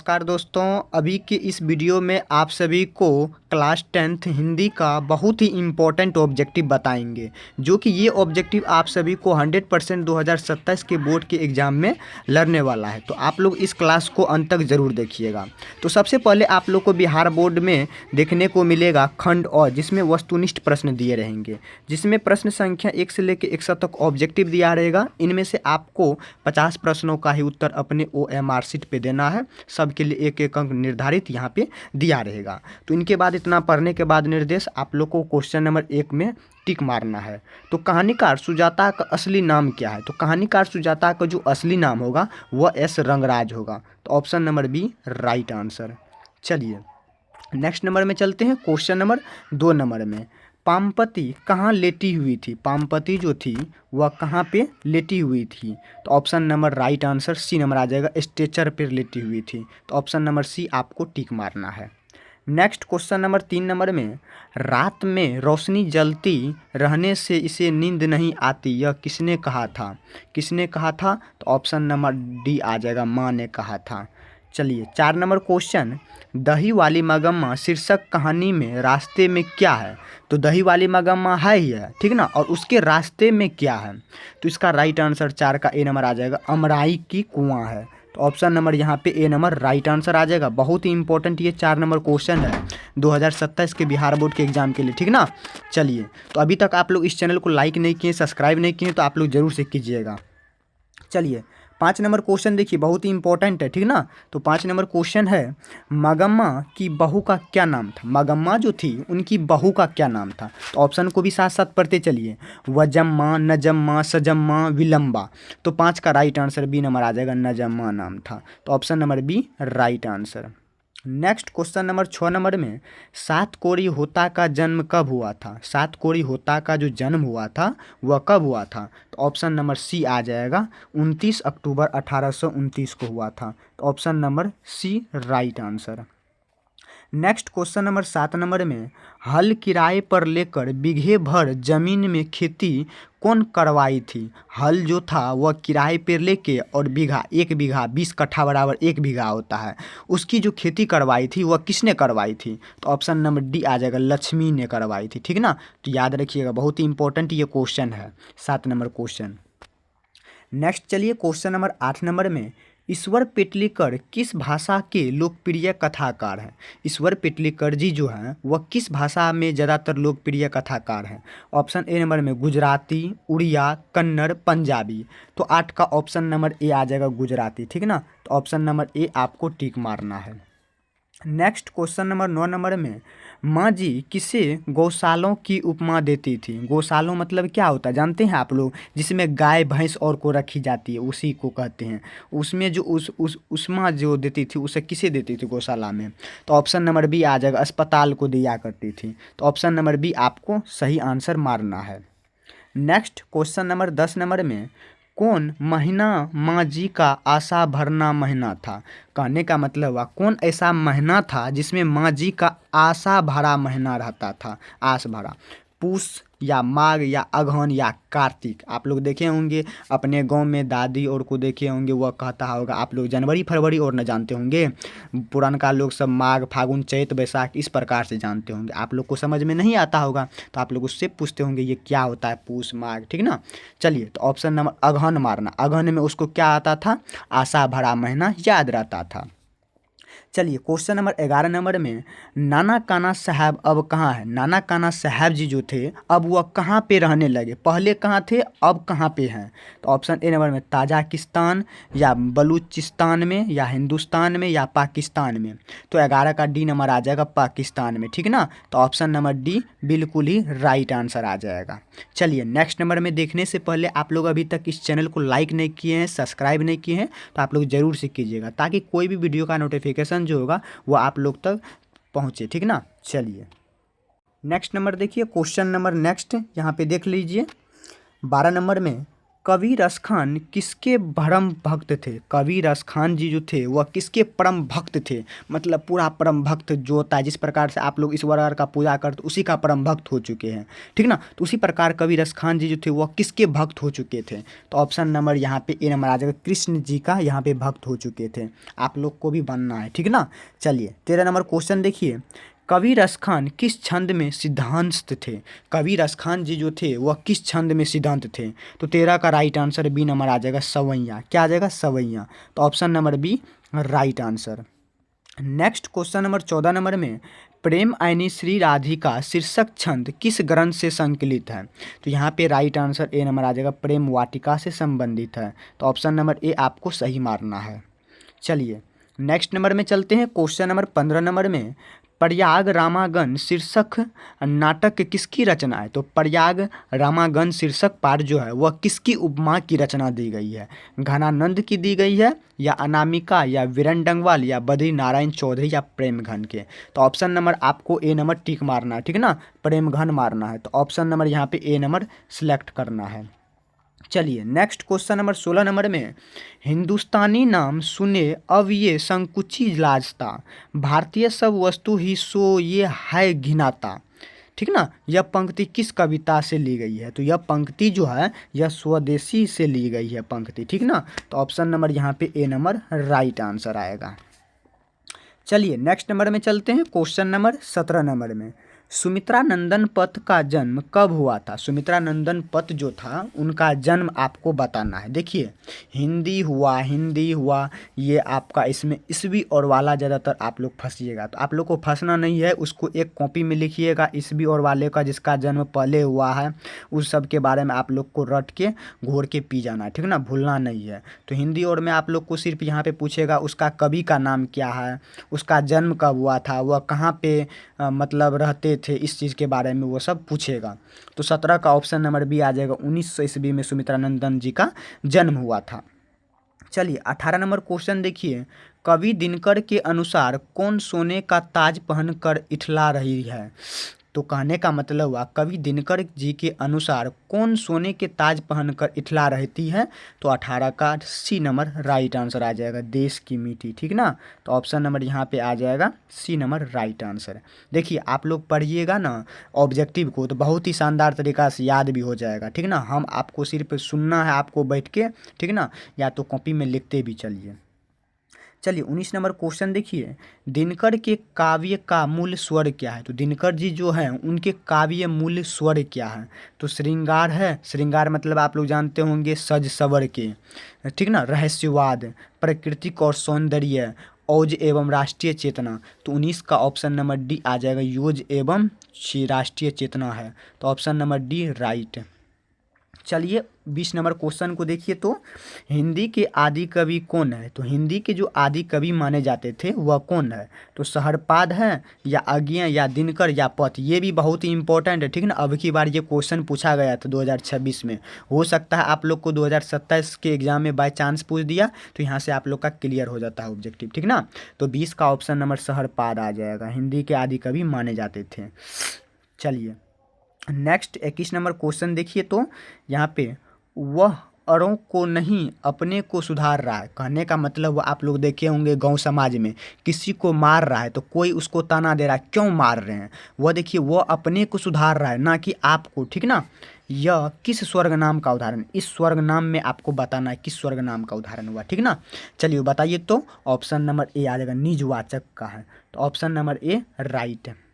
नमस्कार दोस्तों, अभी की इस वीडियो में आप सभी को क्लास 10th हिंदी का बहुत ही इम्पोर्टेंट ऑब्जेक्टिव बताएंगे, जो कि ये ऑब्जेक्टिव आप सभी को 100% 2027 के बोर्ड के एग्ज़ाम में लड़ने वाला है। तो आप लोग इस क्लास को अंत तक ज़रूर देखिएगा। तो सबसे पहले आप लोग को बिहार बोर्ड में देखने को मिलेगा खंड और, जिसमें वस्तुनिष्ठ प्रश्न दिए रहेंगे, जिसमें प्रश्न संख्या 1 से लेकर 100 तक ऑब्जेक्टिव दिया रहेगा। इनमें से आपको 50 प्रश्नों का ही उत्तर अपने OMR शीट पे देना है। सबके लिए एक एक अंक निर्धारित यहाँ पे दिया रहेगा। तो इनके बाद इतना पढ़ने के बाद निर्देश आप लोग को क्वेश्चन नंबर 1 में टिक मारना है। तो कहानीकार सुजाता का असली नाम क्या है? तो कहानीकार सुजाता का जो असली नाम होगा वह S रंगराज होगा। तो option number b right answer. चलिए नेक्स्ट नंबर में चलते हैं। क्वेश्चन नंबर 2 नंबर में, पामपति कहाँ लेटी हुई थी? पामपति जो थी वह कहाँ पे लेटी हुई थी? तो option number right answer C number आ जाएगा, स्ट्रेचर पर लेटी हुई थी। तो ऑप्शन नंबर सी आपको टिक मारना है। नेक्स्ट क्वेश्चन नंबर 3 नंबर में, रात में रोशनी जलती रहने से इसे नींद नहीं आती, यह किसने कहा था? किसने कहा था? तो ऑप्शन नंबर डी आ जाएगा, माँ ने कहा था। चलिए 4 नंबर क्वेश्चन, दही वाली मगम्मा शीर्षक कहानी में रास्ते में क्या है? तो दही वाली मगम्मा है ही है, ठीक ना, और उसके रास्ते में क्या है? तो इसका राइट आंसर 4 का ए नंबर आ जाएगा, अमराई की कुआं है। तो ऑप्शन नंबर यहाँ पे ए नंबर राइट आंसर आ जाएगा। बहुत ही इंपॉर्टेंट ये 4 नंबर क्वेश्चन है 2027 के बिहार बोर्ड के एग्जाम के लिए, ठीक ना। चलिए, तो अभी तक आप लोग इस चैनल को लाइक नहीं किए, सब्सक्राइब नहीं किए, तो आप लोग जरूर से कीजिएगा। चलिए 5 नंबर क्वेश्चन देखिए, बहुत ही इंपॉर्टेंट है, ठीक ना। तो 5 नंबर क्वेश्चन है, मगम्मा की बहू का क्या नाम था? मगम्मा जो थी उनकी बहू का क्या नाम था? तो ऑप्शन को भी साथ साथ पढ़ते चलिए, वजम्मा, नजम्मा, सजम्मा, विलम्बा। तो 5 का राइट आंसर बी नंबर आ जाएगा, नजम्मा नाम था। तो option number b right answer. Next question number 6 number में, सात कोरी होता का जन्म कब हुआ था? सात कोरी होता का जो जन्म हुआ था वह कब हुआ था? तो ऑप्शन नंबर सी आ जाएगा, 29 अक्टूबर 1829 को हुआ था। तो option number c right answer. Next question number 7 number में, हल किराए पर लेकर बीघे भर जमीन में खेती कौन करवाई थी? हल जो था वह किराए पर लेके और बीघा, 1 बीघा 20 कट्ठा बराबर 1 बीघा होता है, उसकी जो खेती करवाई थी वह किसने करवाई थी? तो ऑप्शन नंबर डी आ जाएगा, लक्ष्मी ने करवाई थी, ठीक ना। तो याद रखिएगा, बहुत ही इंपॉर्टेंट ये क्वेश्चन है, 7 नंबर क्वेश्चन। नेक्स्ट चलिए क्वेश्चन नंबर 8 नंबर में, ईश्वर पेटलीकर किस भाषा के लोकप्रिय कथाकार हैं? ईश्वर पेटलीकर जी जो हैं वह किस भाषा में ज़्यादातर लोकप्रिय कथाकार हैं? ऑप्शन ए नंबर में गुजराती, उड़िया, कन्नड़, पंजाबी। तो 8 का ऑप्शन नंबर ए आ जाएगा, गुजराती, ठीक ना। तो ऑप्शन नंबर ए आपको टिक मारना है। नेक्स्ट क्वेश्चन नंबर 9 नंबर में, माँ जी किसे गौशालों की उपमा देती थी? गौशालों मतलब क्या होता है जानते हैं आप लोग? जिसमें गाय भैंस और को रखी जाती है उसी को कहते हैं। उसमें जो उस माँ जो देती थी उसे किसे देती थी गौशाला में? तो ऑप्शन नंबर बी आ जाएगा, अस्पताल को दिया करती थी। तो ऑप्शन नंबर बी आपको सही आंसर मारना है। नेक्स्ट क्वेश्चन नंबर 10 नंबर में, कौन महीना माँ जी का आशा भरना महीना था? कहने का मतलब हुआ कौन ऐसा महीना था जिसमें माँ जी का आशा भरा महीना रहता था, आस भरा? पूस या माघ या अगहन या कार्तिक। आप लोग देखे होंगे अपने गांव में दादी और को देखे होंगे, वह कहता होगा, आप लोग जनवरी फरवरी और न जानते होंगे, पुरानका लोग सब माघ फागुन चैत बैसाख इस प्रकार से जानते होंगे। आप लोग को समझ में नहीं आता होगा तो आप लोग उससे पूछते होंगे ये क्या होता है पूस माघ, ठीक ना। चलिए, तो ऑप्शन नंबर अगहन मारना, अगहन में उसको क्या आता था? आशा भरा महीना याद रहता था। चलिए क्वेश्चन नंबर 11 नंबर में, नाना काना साहब अब कहाँ है? नाना काना साहब जी जो थे अब वह कहाँ पे रहने लगे? पहले कहाँ थे, अब कहाँ पे हैं? तो ऑप्शन ए नंबर में ताजिकिस्तान या बलूचिस्तान में या हिंदुस्तान में या पाकिस्तान में। तो 11 का डी नंबर आ जाएगा, पाकिस्तान में, ठीक ना। तो ऑप्शन नंबर डी बिल्कुल ही राइट आंसर आ जाएगा। चलिए नेक्स्ट नंबर में देखने से पहले आप लोग अभी तक इस चैनल को लाइक नहीं किए हैं, सब्सक्राइब नहीं किए हैं, तो आप लोग ज़रूर से कीजिएगा, ताकि कोई भी वीडियो का नोटिफिकेशन जो होगा वो आप लोग तक पहुंचे, ठीक ना। चलिए नेक्स्ट नंबर देखिए, क्वेश्चन नंबर नेक्स्ट यहाँ पे देख लीजिए 12 नंबर में, कवि रसखान किसके परम भक्त थे? कवि रसखान जी जो थे वह किसके परम भक्त थे? मतलब पूरा परम भक्त जो होता है, जिस प्रकार से आप लोग ईश्वर का पूजा करते उसी का परम भक्त हो चुके हैं, ठीक ना। तो उसी प्रकार कवि रसखान जी जो थे वह किसके भक्त हो चुके थे? तो ऑप्शन नंबर यहाँ पे ए नंबर आ जाएगा, कृष्ण जी का यहाँ पे भक्त हो चुके थे। आप लोग को भी बनना है, ठीक ना। चलिए 13 नंबर क्वेश्चन देखिए, कवि रसखान किस छंद में सिद्धांत थे? कवि रसखान जी जो थे वह किस छंद में सिद्धांत थे? तो 13 का राइट आंसर बी नंबर आ जाएगा, सवैया। क्या आ जाएगा? सवैया। तो option number b right answer. Next question number 14 number में, प्रेम आइनी श्री राधिका शीर्षक छंद किस ग्रंथ से संकलित है? तो यहाँ पे राइट आंसर ए नंबर आ जाएगा, प्रेम वाटिका से संबंधित है। तो ऑप्शन नंबर ए आपको सही मारना है। चलिए नेक्स्ट नंबर में चलते हैं। क्वेश्चन नंबर 15 नंबर में, प्रयाग रामागण शीर्षक नाटक किसकी रचना है? तो प्रयाग रामागण शीर्षक पाठ जो है वह किसकी उपमा की रचना दी गई है? घनानंद की दी गई है, या अनामिका, या वीरेन डंगवाल, या बद्री नारायण चौधरी, या प्रेमघन के? तो ऑप्शन नंबर आपको ए नंबर टिक मारना है, ठीक ना, प्रेमघन मारना है। तो ऑप्शन नंबर यहाँ पे ए नंबर सिलेक्ट करना है। चलिए नेक्स्ट क्वेश्चन नंबर 16 नंबर में, हिंदुस्तानी नाम सुने अब ये संकुची लाजता, भारतीय सब वस्तु ही सो ये है घिनाता, ठीक ना। यह पंक्ति किस कविता से ली गई है? तो यह पंक्ति जो है यह स्वदेशी से ली गई है पंक्ति, ठीक ना। तो ऑप्शन नंबर यहाँ पे ए नंबर राइट आंसर आएगा। चलिए नेक्स्ट नंबर में चलते हैं। क्वेश्चन नंबर 17 नंबर में, सुमित्रा नंदन पथ का जन्म कब हुआ था? सुमित्रा नंदन पथ जो था उनका जन्म आपको बताना है। देखिए हिंदी हुआ, ये आपका इसमें ईस्वी और वाला ज़्यादातर आप लोग फंसिएगा, तो आप लोग को फंसना नहीं है, उसको एक कॉपी में लिखिएगा ईस्वी और वाले का, जिसका जन्म पहले हुआ है उस सब के बारे में आप लोग को रट के घोर के पी जाना, ठीक ना, भूलना नहीं है। तो हिंदी और में आप लोग को सिर्फ यहाँ पे पूछेगा उसका कवि का नाम क्या है, उसका जन्म कब हुआ था, वह कहाँ पे मतलब रहते थे, इस चीज़ के बारे में वो सब पूछेगा। तो 17 का ऑप्शन नंबर बी आ जाएगा, 1900 ईस्वी में सुमित्रा नंदन जी का जन्म हुआ था। चलिए 18 नंबर क्वेश्चन देखिए, कवि दिनकर के अनुसार कौन सोने का ताज पहनकर इठला रही है? तो कहने का मतलब हुआ कवि दिनकर जी के अनुसार कौन सोने के ताज पहनकर इठला रहती है? तो 18 का सी नंबर राइट आंसर आ जाएगा, देश की मिट्टी, ठीक ना। तो ऑप्शन नंबर यहाँ पे आ जाएगा सी नंबर राइट आंसर। देखिए आप लोग पढ़िएगा ना ऑब्जेक्टिव को तो बहुत ही शानदार तरीका से याद भी हो जाएगा, ठीक ना। हम आपको सिर्फ सुनना है आपको बैठ के, ठीक ना, या तो कॉपी में लिखते भी चलिए। चलिए 19 नंबर क्वेश्चन देखिए, दिनकर के काव्य का मूल स्वर क्या है? तो दिनकर जी जो हैं उनके काव्य मूल स्वर क्या है? तो श्रृंगार है, श्रृंगार मतलब आप लोग जानते होंगे सज सवर के, ठीक ना, रहस्यवाद, प्राकृतिक और सौंदर्य, औज एवं राष्ट्रीय चेतना। तो 19 का ऑप्शन नंबर डी आ जाएगा, योज एवं राष्ट्रीय चेतना है। तो ऑप्शन नंबर डी राइट। चलिए 20 नंबर क्वेश्चन को देखिए, तो हिंदी के आदि कवि कौन है? तो हिंदी के जो आदि कवि माने जाते थे वह कौन है? तो सहरपाद है, या अज्ञेय, या दिनकर, या पथ। ये भी बहुत ही इंपॉर्टेंट है, ठीक ना। अब की बार ये क्वेश्चन पूछा गया था 2026 में, हो सकता है आप लोग को 2027 के एग्जाम में बाय चांस पूछ दिया तो यहाँ से आप लोग का क्लियर हो जाता है ऑब्जेक्टिव, ठीक ना। तो 20 का ऑप्शन नंबर सहरपाद आ जाएगा, हिंदी के आदि कवि माने जाते थे। चलिए नेक्स्ट 21 नंबर क्वेश्चन देखिए, तो यहाँ पे वह औरों को नहीं अपने को सुधार रहा है, कहने का मतलब वो आप लोग देखे होंगे गांव समाज में किसी को मार रहा है तो कोई उसको ताना दे रहा है, क्यों मार रहे हैं? वह देखिए वो अपने को सुधार रहा है, ना कि आपको, ठीक ना। यह किस स्वर्ग नाम का उदाहरण? इस स्वर्ग नाम में आपको बताना है किस स्वर्ग नाम का उदाहरण हुआ, ठीक ना। चलिए बताइए, तो ऑप्शन नंबर ए आ जाएगा, निजवाचक का है। तो ऑप्शन नंबर ए राइट है।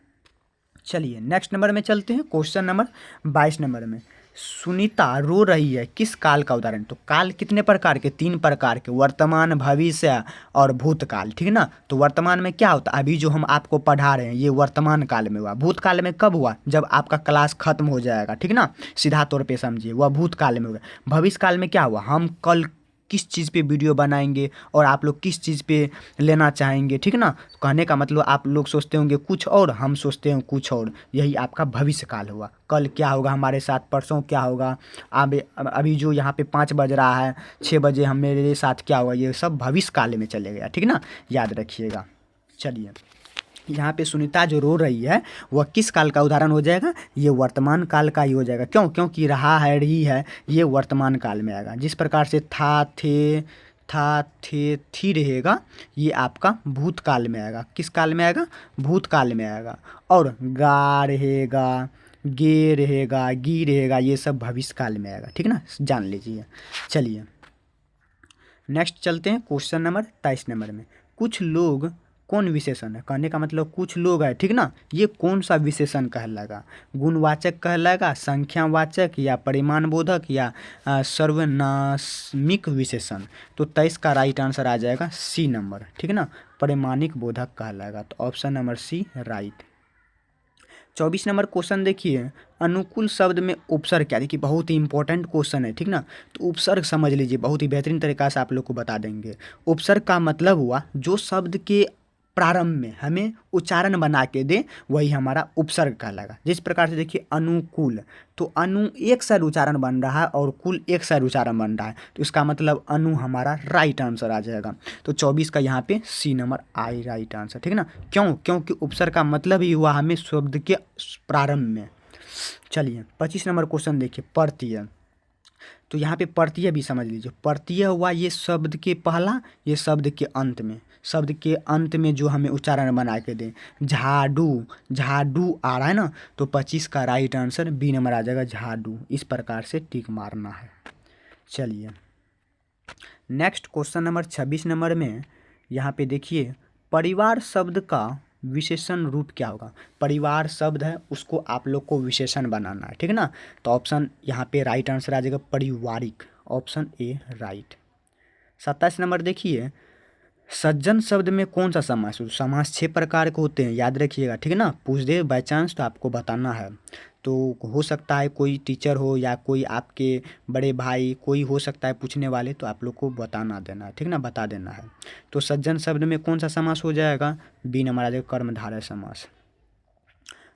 चलिए नेक्स्ट नंबर में चलते हैं। क्वेश्चन नंबर 22 नंबर में, सुनीता रो रही है किस काल का उदाहरण? तो काल कितने प्रकार के? 3 प्रकार के, वर्तमान, भविष्य और भूतकाल, ठीक ना। तो वर्तमान में क्या होता है? अभी जो हम आपको पढ़ा रहे हैं ये वर्तमान काल में हुआ। भूतकाल में कब हुआ? जब आपका क्लास खत्म हो जाएगा, ठीक ना, सीधा तौर पे समझिए, वह भूतकाल में होगा। भविष्य काल में क्या हुआ? हम कल किस चीज़ पे वीडियो बनाएंगे और आप लोग किस चीज़ पे लेना चाहेंगे, ठीक ना। कहने का मतलब आप लोग सोचते होंगे कुछ और, हम सोचते हैं कुछ और, यही आपका भविष्य काल हुआ। कल क्या होगा हमारे साथ, परसों क्या होगा, अभी जो यहाँ पे 5 बज रहा है, 6 बजे हम मेरे साथ क्या होगा, ये सब भविष्य काल में चले गया, ठीक ना, याद रखिएगा। चलिए यहाँ पे सुनीता जो रो रही है वह किस काल का उदाहरण हो जाएगा, ये वर्तमान काल का ही हो जाएगा। क्यों? क्योंकि रहा है, रही है, ये वर्तमान काल में आएगा। जिस प्रकार से था थे थी रहेगा, ये आपका भूतकाल में आएगा। किस काल में आएगा? भूतकाल में आएगा। और गा रहेगा, गे रहेगा, गी रहेगा, ये सब भविष्य काल में आएगा। ठीक ना, जान लीजिए। चलिए नेक्स्ट चलते हैं क्वेश्चन नंबर 23 नंबर में। कुछ लोग कौन विशेषण है? कहने का मतलब कुछ लोग है, ठीक ना, ये कौन सा विशेषण कहलाएगा? गुणवाचक कहलाएगा, संख्यावाचक, या परिमाणबोधक, या सर्वनामिक विशेषण? तो 23 का राइट आंसर आ जाएगा सी नंबर। ठीक ना, परिमाणिक बोधक कहलाएगा। तो option number c right. 24 number question देखिए, अनुकूल शब्द में उपसर्ग क्या? देखिए बहुत ही इंपॉर्टेंट क्वेश्चन है, ठीक ना। तो उपसर्ग समझ लीजिए, बहुत ही बेहतरीन तरीका से आप लोग को बता देंगे। उपसर्ग का मतलब हुआ जो शब्द के प्रारंभ में हमें उच्चारण बना के दे, वही हमारा उपसर्ग कहलाएगा। जिस प्रकार से देखिए अनुकूल, तो अनु एक साइड उच्चारण बन रहा है और कुल एक साइड उच्चारण बन रहा है, तो इसका मतलब अनु हमारा राइट आंसर आ जाएगा। तो 24 का यहाँ पे सी नंबर आई राइट आंसर। ठीक ना, क्यों? क्योंकि उपसर्ग का मतलब ही हुआ हमें शब्द के प्रारंभ में। चलिए 25 नंबर क्वेश्चन देखिए, प्रत्यय। तो यहाँ पे प्रत्यय भी समझ लीजिए। प्रत्यय हुआ ये शब्द के पहला, ये शब्द के अंत में, शब्द के अंत में जो हमें उच्चारण बना के दें। झाड़ू, झाड़ू आ रहा है ना, तो 25 का राइट आंसर बी नंबर आ जाएगा, झाड़ू। इस प्रकार से टिक मारना है। चलिए नेक्स्ट क्वेश्चन नंबर 26 नंबर में यहाँ पे देखिए, परिवार शब्द का विशेषण रूप क्या होगा? परिवार शब्द है, उसको आप लोग को विशेषण बनाना है, ठीक है ना। तो ऑप्शन यहाँ पे राइट आंसर आ जाएगा पारिवारिक, ऑप्शन ए राइट। 27 नंबर देखिए, सज्जन शब्द में कौन सा समास? समास 6 प्रकार के होते हैं, याद रखिएगा, ठीक है ना। पूछ दे बाई चांस तो आपको बताना है। तो हो सकता है कोई टीचर हो या कोई आपके बड़े भाई, कोई हो सकता है पूछने वाले, तो आप लोग को बताना देना है, ठीक ना, बता देना है। तो सज्जन शब्द में कौन सा समास हो जाएगा? बी नंबर आ जाएगा, कर्मधारय समास।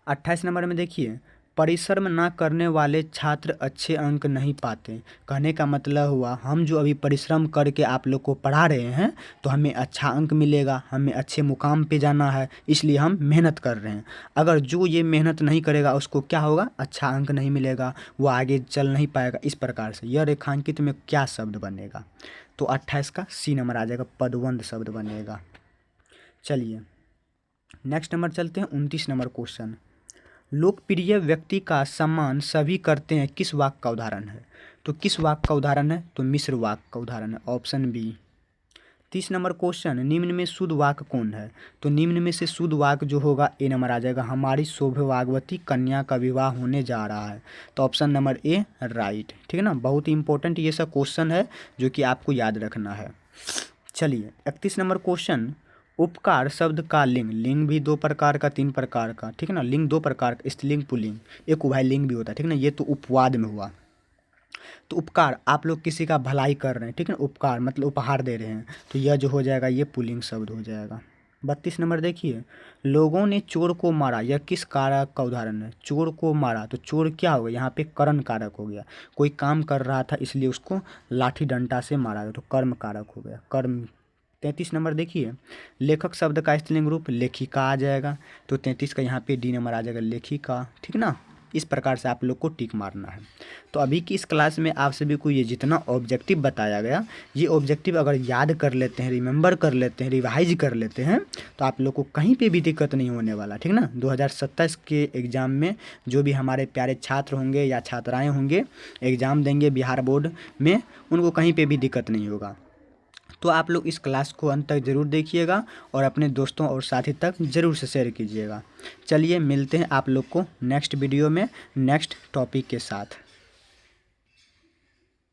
28 नंबर में देखिए, परिश्रम ना करने वाले छात्र अच्छे अंक नहीं पाते। कहने का मतलब हुआ हम जो अभी परिश्रम करके आप लोग को पढ़ा रहे हैं, तो हमें अच्छा अंक मिलेगा, हमें अच्छे मुकाम पे जाना है, इसलिए हम मेहनत कर रहे हैं। अगर जो ये मेहनत नहीं करेगा उसको क्या होगा? अच्छा अंक नहीं मिलेगा, वो आगे चल नहीं पाएगा। इस प्रकार से यह रेखांकित में क्या शब्द बनेगा? तो 28 का सी नंबर आ जाएगा, पदवंद शब्द बनेगा। चलिए नेक्स्ट नंबर चलते हैं, 29 नंबर क्वेश्चन। लोकप्रिय व्यक्ति का सम्मान सभी करते हैं, किस वाक्य का उदाहरण है? तो किस वाक्य का उदाहरण है? तो मिश्र वाक्य का उदाहरण है, ऑप्शन बी। 30 नंबर क्वेश्चन, निम्न में शुद्ध वाक्य कौन है? तो निम्न में से शुद्ध वाक्य जो होगा ए नंबर आ जाएगा, हमारी सौभाग्यवती कन्या का विवाह होने जा रहा है। तो ऑप्शन नंबर ए राइट। ठीक है ना, बहुत ही इंपॉर्टेंट ये सब क्वेश्चन है जो कि आपको याद रखना है। चलिए 31 नंबर क्वेश्चन, उपकार शब्द का लिंग। लिंग भी 2 प्रकार का, 3 प्रकार का, ठीक है ना। लिंग 2 प्रकार का, स्त्रीलिंग पुल्लिंग, एक उभयलिंग भी होता है, ठीक है ना। ये तो उपवाद में हुआ। तो उपकार, आप लोग किसी का भलाई कर रहे हैं, ठीक है ना, उपकार मतलब उपहार दे रहे हैं, तो यह जो हो जाएगा ये पुल्लिंग शब्द हो जाएगा। 32 नंबर देखिए, लोगों ने चोर को मारा, यह किस कारक का उदाहरण है? चोर को मारा, तो चोर क्या हो गया? यहाँ पे कर्म कारक हो गया। कोई काम कर रहा था इसलिए उसको लाठी डंडा से मारा गया, तो कर्म कारक हो गया, कर्म। 33 नंबर देखिए, लेखक शब्द का स्त्रीलिंग रूप लेखिका आ जाएगा। तो 33 का यहाँ पे डी नंबर आ जाएगा, लेखिका। ठीक ना, इस प्रकार से आप लोग को टिक मारना है। तो अभी की इस क्लास में आप सभी को ये जितना ऑब्जेक्टिव बताया गया, ये ऑब्जेक्टिव अगर याद कर लेते हैं, रिमेंबर कर लेते हैं, रिवाइज कर लेते हैं, तो आप लोग को कहीं पे भी दिक्कत नहीं होने वाला, ठीक ना। 2027 के एग्ज़ाम में जो भी हमारे प्यारे छात्र होंगे या छात्राएँ होंगे, एग्ज़ाम देंगे बिहार बोर्ड में, उनको कहीं पर भी दिक्कत नहीं होगा। तो आप लोग इस क्लास को अंत तक ज़रूर देखिएगा और अपने दोस्तों और साथी तक ज़रूर से शेयर कीजिएगा। चलिए मिलते हैं आप लोग को नेक्स्ट वीडियो में नेक्स्ट टॉपिक के साथ।